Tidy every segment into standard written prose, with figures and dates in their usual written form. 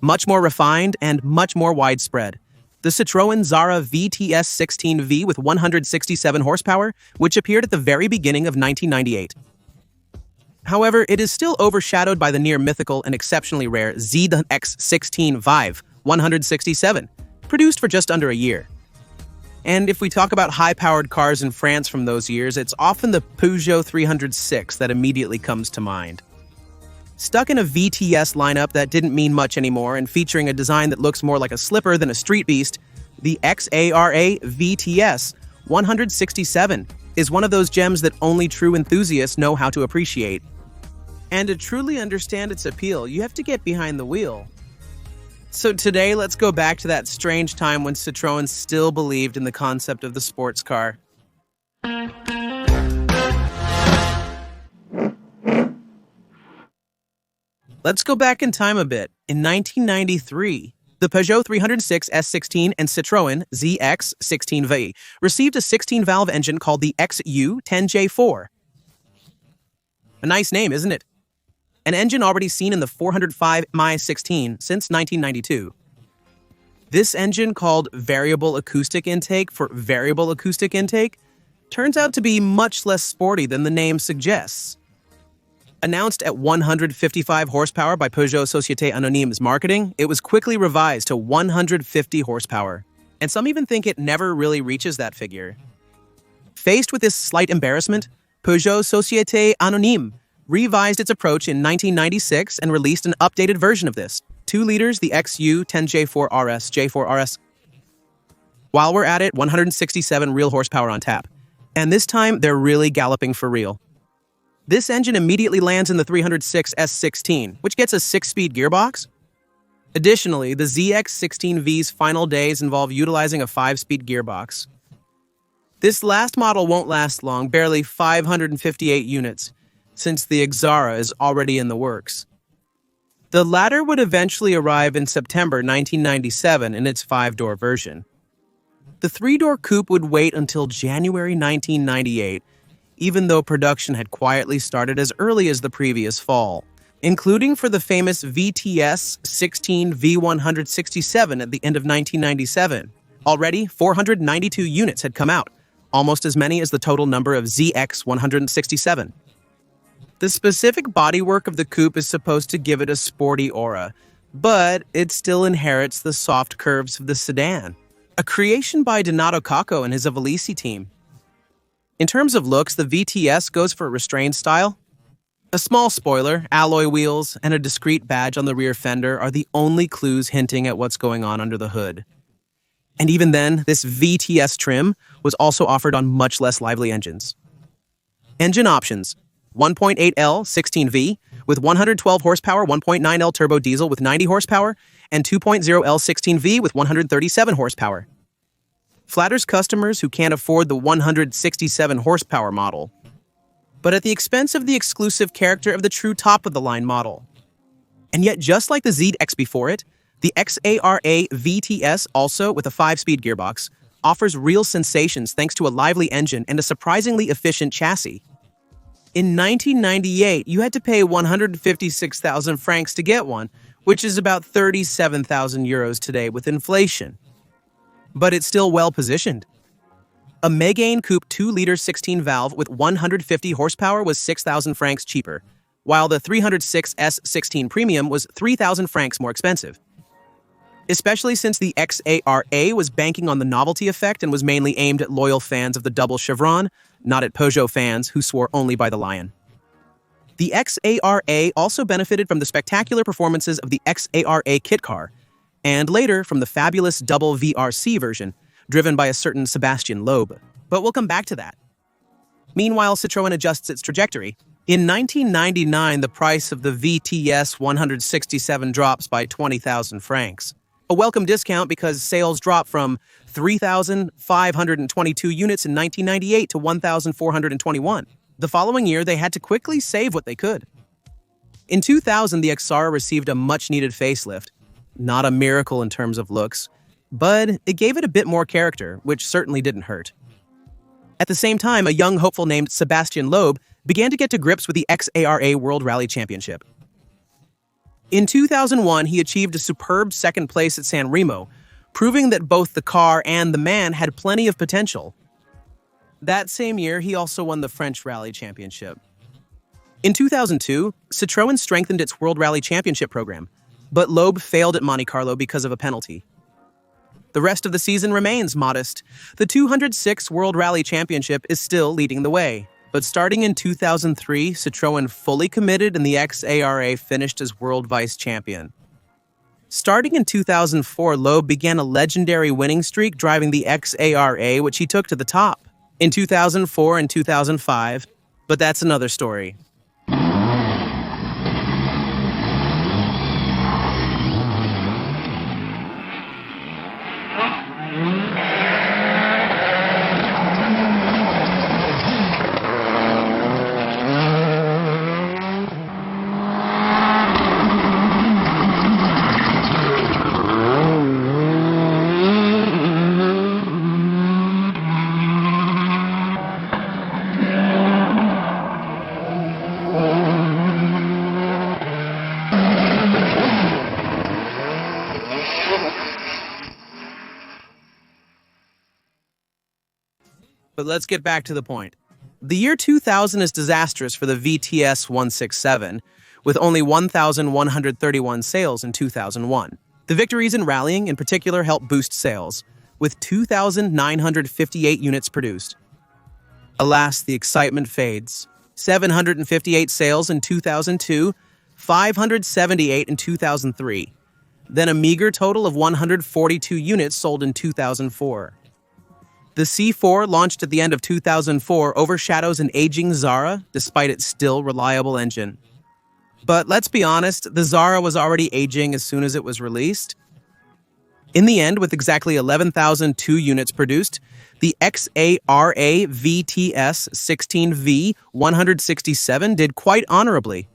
much more refined and much more widespread. The Citroën Xara VTS 16V with 167 horsepower, which appeared at the very beginning of 1998. However, it is still overshadowed by the near-mythical and exceptionally rare ZX16 Vive 167, produced for just under a year. And if we talk about high-powered cars in France from those years, it's often the Peugeot 306 that immediately comes to mind. Stuck in a VTS lineup that didn't mean much anymore and featuring a design that looks more like a slipper than a street beast, the XSARA VTS 167 is one of those gems that only true enthusiasts know how to appreciate. And to truly understand its appeal, you have to get behind the wheel. So today, let's go back to that strange time when Citroën still believed in the concept of the sports car. Let's go back in time a bit. In 1993, the Peugeot 306 S16 and Citroën ZX16V received a 16-valve engine called the XU10J4. A nice name, isn't it? An engine already seen in the 405 Mi16 since 1992. This engine, called variable acoustic intake for variable acoustic intake, turns out to be much less sporty than the name suggests. Announced at 155 horsepower by Peugeot Société Anonyme's marketing, it was quickly revised to 150 horsepower, and some even think it never really reaches that figure. Faced with this slight embarrassment, Peugeot Société Anonyme revised its approach in 1996 and released an updated version of this, 2 liters, the XU10J4RS J4RS. While we're at it, 167 real horsepower on tap, and this time they're really galloping for real. This engine immediately lands in the 306 S16, which gets a 6-speed gearbox. Additionally, the ZX16V's final days involve utilizing a 5-speed gearbox. This last model won't last long, barely 558 units, since the Xara is already in the works. The latter would eventually arrive in September 1997 in its 5-door version. The 3-door coupe would wait until January 1998, even though production had quietly started as early as the previous fall, including for the famous VTS 16 V167 at the end of 1997. Already, 492 units had come out, almost as many as the total number of ZX 167. The specific bodywork of the coupe is supposed to give it a sporty aura, but it still inherits the soft curves of the sedan, a creation by Donato Cocco and his Evolisi team. In terms of looks, the VTS goes for a restrained style. A small spoiler, alloy wheels, and a discreet badge on the rear fender are the only clues hinting at what's going on under the hood. And even then, this VTS trim was also offered on much less lively engines. Engine options: 1.8L 16V with 112 horsepower, 1.9L turbo diesel with 90 horsepower, and 2.0L 16V with 137 horsepower. Flatters customers who can't afford the 167 horsepower model, but at the expense of the exclusive character of the true top-of-the-line model. And yet, just like the ZX before it, the XSARA VTS, also with a 5-speed gearbox, offers real sensations thanks to a lively engine and a surprisingly efficient chassis. In 1998, you had to pay 156,000 francs to get one, which is about 37,000 euros today with inflation. But it's still well-positioned. A Megane Coupe 2-liter 16-valve with 150 horsepower was 6,000 francs cheaper, while the 306 S16 Premium was 3,000 francs more expensive. Especially since the XSARA was banking on the novelty effect and was mainly aimed at loyal fans of the double chevron, not at Peugeot fans who swore only by the lion. The XSARA also benefited from the spectacular performances of the XSARA kit car, and later from the fabulous double VRC version, driven by a certain Sebastian Loeb. But we'll come back to that. Meanwhile, Citroën adjusts its trajectory. In 1999, the price of the VTS 167 drops by 20,000 francs. A welcome discount because sales drop from 3,522 units in 1998 to 1,421. The following year, they had to quickly save what they could. In 2000, the XSARA received a much-needed facelift. Not a miracle in terms of looks, but it gave it a bit more character, which certainly didn't hurt. At the same time, a young hopeful named Sebastian Loeb began to get to grips with the XSARA World Rally Championship. In 2001, he achieved a superb second place at San Remo, proving that both the car and the man had plenty of potential. That same year, he also won the French Rally Championship. In 2002, Citroën strengthened its World Rally Championship program, but Loeb failed at Monte Carlo because of a penalty. The rest of the season remains modest. The 206th World Rally Championship is still leading the way. But starting in 2003, Citroën fully committed and the XSARA finished as world vice champion. Starting in 2004, Loeb began a legendary winning streak driving the XSARA, which he took to the top in 2004 and 2005, but that's another story. But let's get back to the point. The year 2000 is disastrous for the VTS 167, with only 1,131 sales in 2001. The victories in rallying in particular helped boost sales, with 2,958 units produced. Alas, the excitement fades. 758 sales in 2002, 578 in 2003. Then a meager total of 142 units sold in 2004. The C4, launched at the end of 2004, overshadows an aging Xara, despite its still reliable engine. But let's be honest, the Xara was already aging as soon as it was released. In the end, with exactly 11,002 units produced, the XSARA VTS 16V 167 did quite honorably.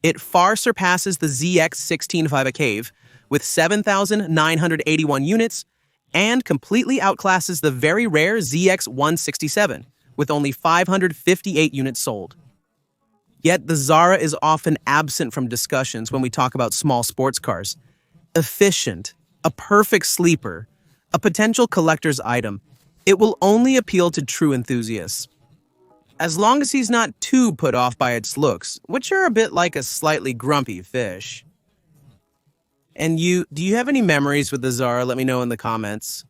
It far surpasses the ZX 16 Cave, with 7,981 units, and completely outclasses the very rare ZX 167, with only 558 units sold. Yet the Xara is often absent from discussions when we talk about small sports cars. Efficient, a perfect sleeper, a potential collector's item, it will only appeal to true enthusiasts. As long as he's not too put off by its looks, which are a bit like a slightly grumpy fish. And do you have any memories with the Xara? Let me know in the comments.